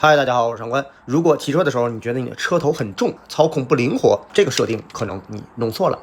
嗨，大家好，我是上官。如果骑车的时候你觉得你的车头很重，操控不灵活，这个设定可能你弄错了。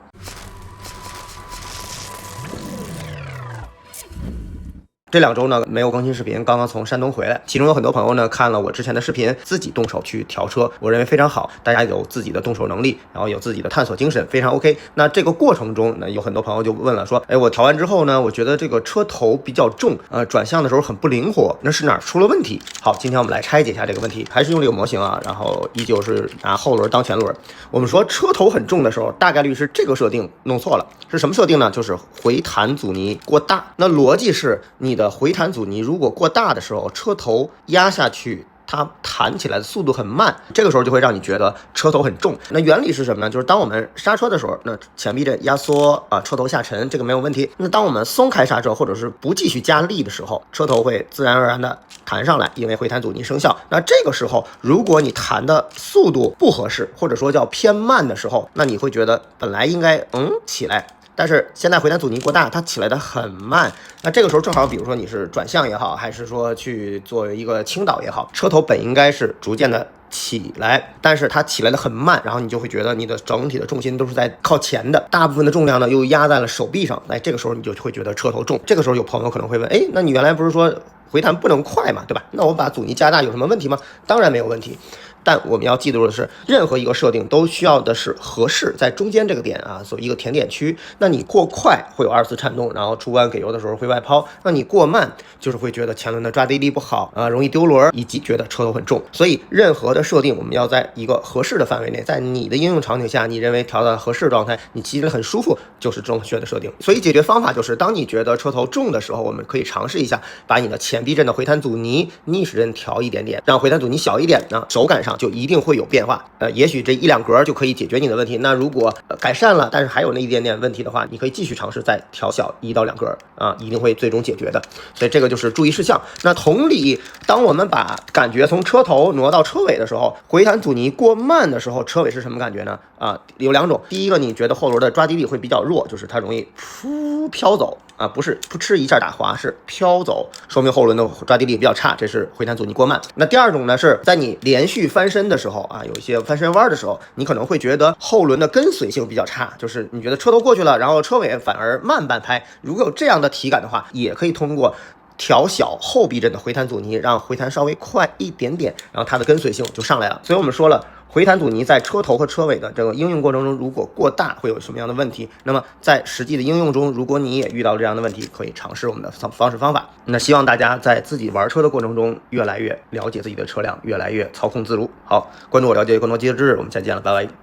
这2周呢没有更新视频，刚刚从山东回来，其中有很多朋友呢看了我之前的视频，自己动手去调车，我认为非常好，大家有自己的动手能力，然后有自己的探索精神，非常 OK。那这个过程中呢，有很多朋友就问了，说，我调完之后呢，我觉得这个车头比较重，转向的时候很不灵活，那是哪儿出了问题？好，今天我们来拆解一下这个问题，还是用这个模型啊，然后依旧是拿后轮当前轮。我们说车头很重的时候，大概率是这个设定弄错了，是什么设定呢？就是回弹阻尼过大。那逻辑是你的回弹阻尼如果过大的时候，车头压下去它弹起来的速度很慢，这个时候就会让你觉得车头很重。那原理是什么呢？就是当我们刹车的时候，那前避震压缩车头下沉，这个没有问题。那当我们松开刹车或者是不继续加力的时候，车头会自然而然的弹上来，因为回弹阻尼生效。那这个时候，如果你弹的速度不合适，或者说叫偏慢的时候，那你会觉得本来应该起来。但是现在回弹阻尼过大，它起来的很慢。那这个时候正好，比如说你是转向也好，还是说去做一个倾倒也好，车头本应该是逐渐的起来，但是它起来的很慢，然后你就会觉得你的整体的重心都是在靠前的，大部分的重量呢又压在了手臂上，这个时候你就会觉得车头重。这个时候有朋友可能会问，那你原来不是说回弹不能快嘛，对吧？那我把阻尼加大有什么问题吗？当然没有问题。但我们要记住的是，任何一个设定都需要的是合适，在中间这个点啊，做一个甜点区。那你过快会有2次颤动，然后出弯给油的时候会外抛；那你过慢就是会觉得前轮的抓地力不好容易丢轮，以及觉得车头很重。所以任何的设定我们要在一个合适的范围内，在你的应用场景下，你认为调到合适的状态，你骑着很舒服，就是正确的设定。所以解决方法就是，当你觉得车头重的时候，我们可以尝试一下，把你的前避震的回弹阻尼逆时针调一点点，让回弹阻尼小一点呢，手感上就一定会有变化。也许这1-2格就可以解决你的问题。那如果改善了，但是还有那一点点问题的话，你可以继续尝试再调小1到2格一定会最终解决的。所以这个就是注意事项。那同理，当我们把感觉从车头挪到车尾的时候，回弹阻尼过慢的时候，车尾是什么感觉呢？有2种。第一个，你觉得后轮的抓地力会比较弱，就是它容易飘走不是扑哧一下打滑，是飘走，说明后轮的抓地力比较差，这是回弹阻尼过慢。那第2种呢，是在你连续翻身的时候有一些翻身弯的时候，你可能会觉得后轮的跟随性比较差，就是你觉得车头过去了，然后车尾反而慢半拍。如果有这样的体感的话，也可以通过调小后避震的回弹阻尼，让回弹稍微快一点点，然后它的跟随性就上来了。所以我们说了，回弹阻尼在车头和车尾的这个应用过程中，如果过大会有什么样的问题？那么在实际的应用中，如果你也遇到这样的问题，可以尝试我们的方法。那希望大家在自己玩车的过程中，越来越了解自己的车辆，越来越操控自如。好，关注我，了解更多技术知识，我们下期见了，拜拜。